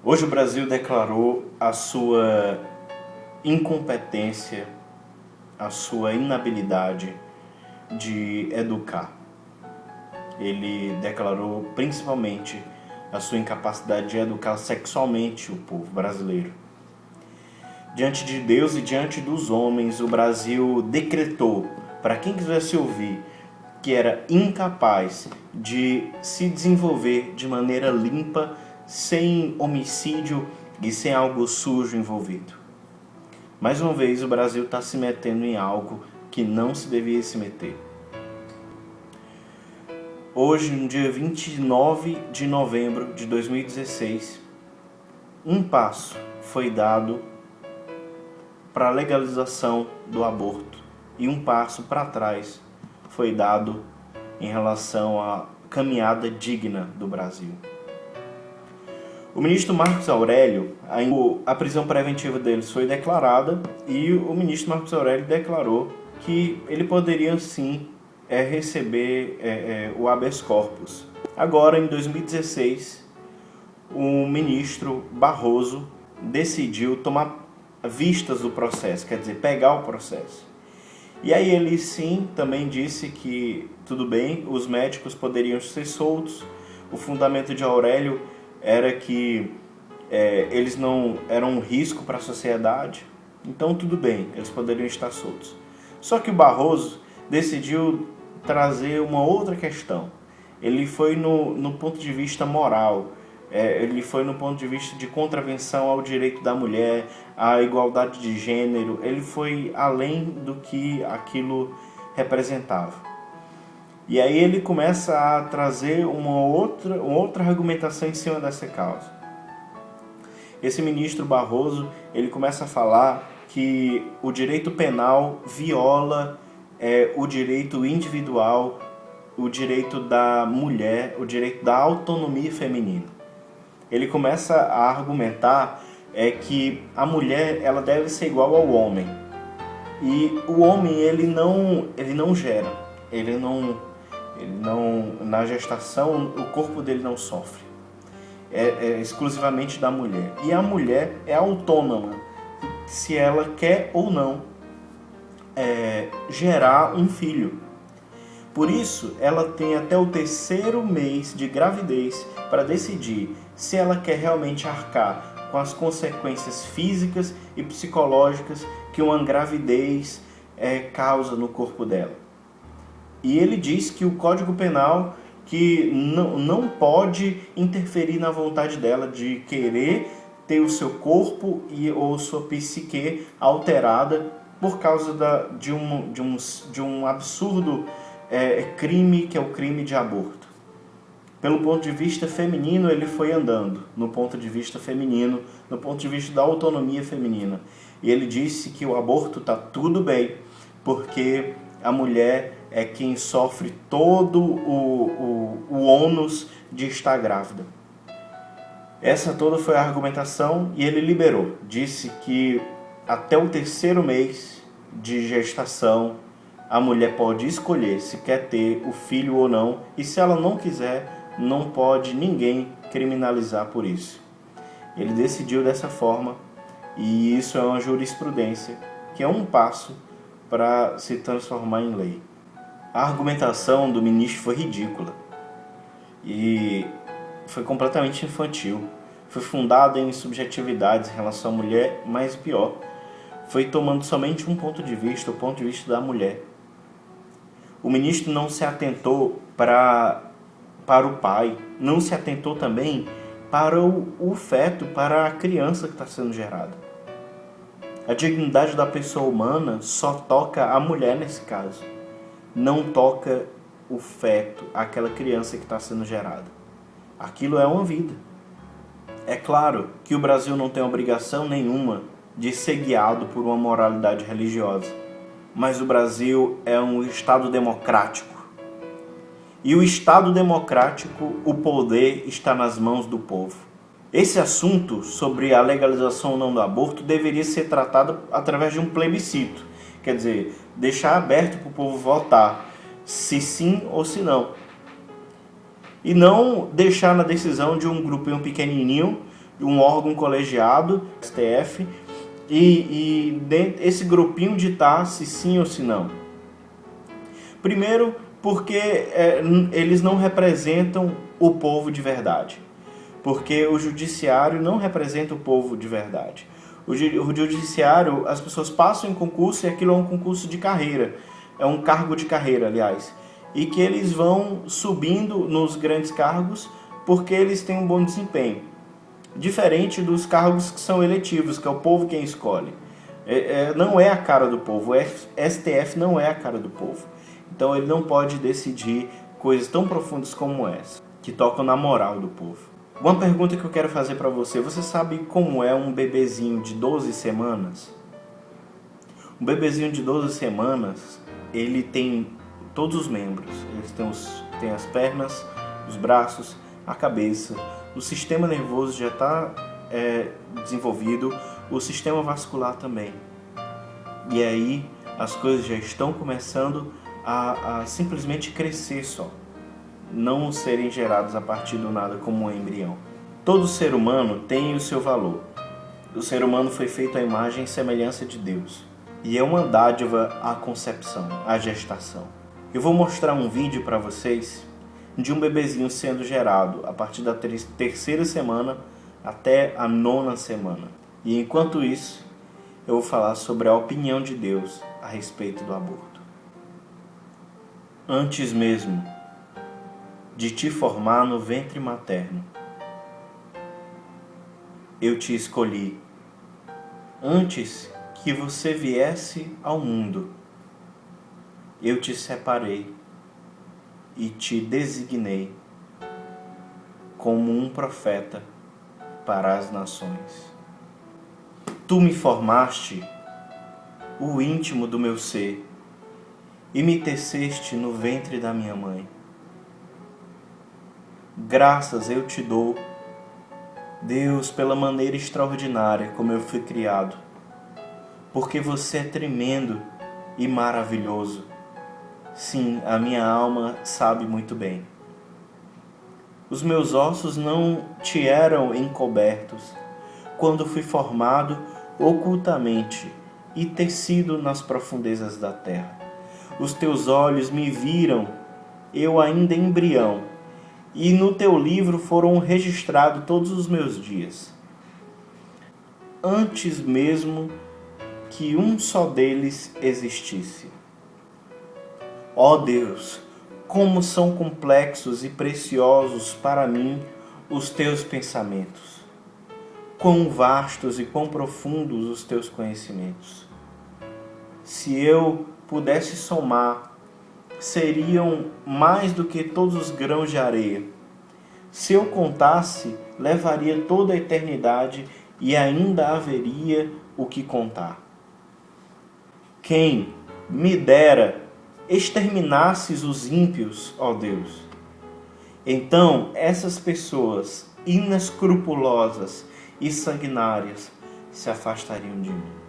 Hoje o Brasil declarou a sua incompetência, a sua inabilidade de educar. Ele declarou principalmente a sua incapacidade de educar sexualmente o povo brasileiro. Diante de Deus e diante dos homens, o Brasil decretou, para quem quisesse ouvir, que era incapaz de se desenvolver de maneira limpa, sem homicídio e sem algo sujo envolvido. Mais uma vez, o Brasil está se metendo em algo que não se devia se meter. Hoje, no dia 29 de novembro de 2016, um passo foi dado para a legalização do aborto e um passo para trás foi dado em relação à caminhada digna do Brasil. O ministro Marcos Aurélio, a prisão preventiva deles foi declarada e o ministro Marcos Aurélio declarou que ele poderia sim receber o habeas corpus. Agora, em 2016, o ministro Barroso decidiu tomar vistas do processo, quer dizer, pegar o processo. E aí ele sim também disse que tudo bem, os médicos poderiam ser soltos. O fundamento de Aurélio era que eles não eram um risco para a sociedade, então tudo bem, eles poderiam estar soltos. Só que o Barroso decidiu trazer uma outra questão. Ele foi no ponto de vista moral, ele foi no ponto de vista de contravenção ao direito da mulher, à igualdade de gênero, ele foi além do que aquilo representava. E aí ele começa a trazer uma outra argumentação em cima dessa causa. Esse ministro Barroso, ele começa a falar que o direito penal viola o direito individual, o direito da mulher, o direito da autonomia feminina. Ele começa a argumentar que a mulher ela deve ser igual ao homem. E o homem ele não gera, ele não na gestação o corpo dele não sofre. É exclusivamente da mulher. E a mulher é autônoma se ela quer ou não gerar um filho. Por isso, ela tem até o 3º mês de gravidez para decidir se ela quer realmente arcar com as consequências físicas e psicológicas que uma gravidez causa no corpo dela. E ele diz que o Código Penal que não pode interferir na vontade dela de querer ter o seu corpo ou sua psique alterada por causa de um absurdo crime que é o crime de aborto. Pelo ponto de vista feminino, ele foi andando no ponto de vista feminino, no ponto de vista da autonomia feminina. E ele disse que o aborto está tudo bem, porque a mulher é quem sofre todo o ônus de estar grávida. Essa toda foi a argumentação e ele liberou. Disse que até o 3º mês de gestação a mulher pode escolher se quer ter o filho ou não, e se ela não quiser, não pode ninguém criminalizar por isso. Ele decidiu dessa forma e isso é uma jurisprudência que é um passo para se transformar em lei. A argumentação do ministro foi ridícula e foi completamente infantil. Foi fundada em subjetividades em relação à mulher, mas pior, foi tomando somente um ponto de vista, o ponto de vista da mulher. O ministro não se atentou para o pai, não se atentou também para o feto, para a criança que está sendo gerada. A dignidade da pessoa humana só toca a mulher nesse caso. Não toca o feto, aquela criança que está sendo gerada. Aquilo é uma vida. É claro que o Brasil não tem obrigação nenhuma de ser guiado por uma moralidade religiosa. Mas o Brasil é um Estado democrático. E o Estado democrático, o poder está nas mãos do povo. Esse assunto sobre a legalização ou não do aborto deveria ser tratado através de um plebiscito. Quer dizer, deixar aberto para o povo votar se sim ou se não. E não deixar na decisão de um grupinho pequenininho um órgão colegiado, STF, e esse grupinho ditar se sim ou se não. Primeiro, porque eles não representam o povo de verdade. Porque o judiciário não representa o povo de verdade. O judiciário, as pessoas passam em concurso e aquilo é um concurso de carreira. É um cargo de carreira, aliás. E que eles vão subindo nos grandes cargos porque eles têm um bom desempenho. Diferente dos cargos que são eletivos, que é o povo quem escolhe. Não é a cara do povo. O STF não é a cara do povo. Então ele não pode decidir coisas tão profundas como essa, que tocam na moral do povo. Uma pergunta que eu quero fazer para você: você sabe como é um bebezinho de 12 semanas? Um bebezinho de 12 semanas, ele tem todos os membros. Ele tem as pernas, os braços, a cabeça. O sistema nervoso já está desenvolvido, o sistema vascular também. E aí as coisas já estão começando a simplesmente crescer só, não serem gerados a partir do nada como um embrião. Todo ser humano tem o seu valor. O ser humano foi feito à imagem e semelhança de Deus. E é uma dádiva a concepção, a gestação. Eu vou mostrar um vídeo para vocês de um bebezinho sendo gerado a partir da terceira semana até a 9ª semana. E enquanto isso, eu vou falar sobre a opinião de Deus a respeito do aborto. Antes mesmo de te formar no ventre materno, eu te escolhi. Antes que você viesse ao mundo, eu te separei e te designei como um profeta para as nações. Tu me formaste o íntimo do meu ser e me teceste no ventre da minha mãe. Graças eu te dou, Deus, pela maneira extraordinária como eu fui criado, porque você é tremendo e maravilhoso. Sim, a minha alma sabe muito bem. Os meus ossos não te eram encobertos quando fui formado ocultamente e tecido nas profundezas da terra. Os teus olhos me viram, eu ainda embrião, e no teu livro foram registrados todos os meus dias. Antes mesmo que um só deles existisse. Ó Deus, como são complexos e preciosos para mim os teus pensamentos. Quão vastos e quão profundos os teus conhecimentos. Se eu pudesse somar, seriam mais do que todos os grãos de areia. Se eu contasse, levaria toda a eternidade e ainda haveria o que contar. Quem me dera exterminasses os ímpios, ó Deus. Então essas pessoas inescrupulosas e sanguinárias se afastariam de mim.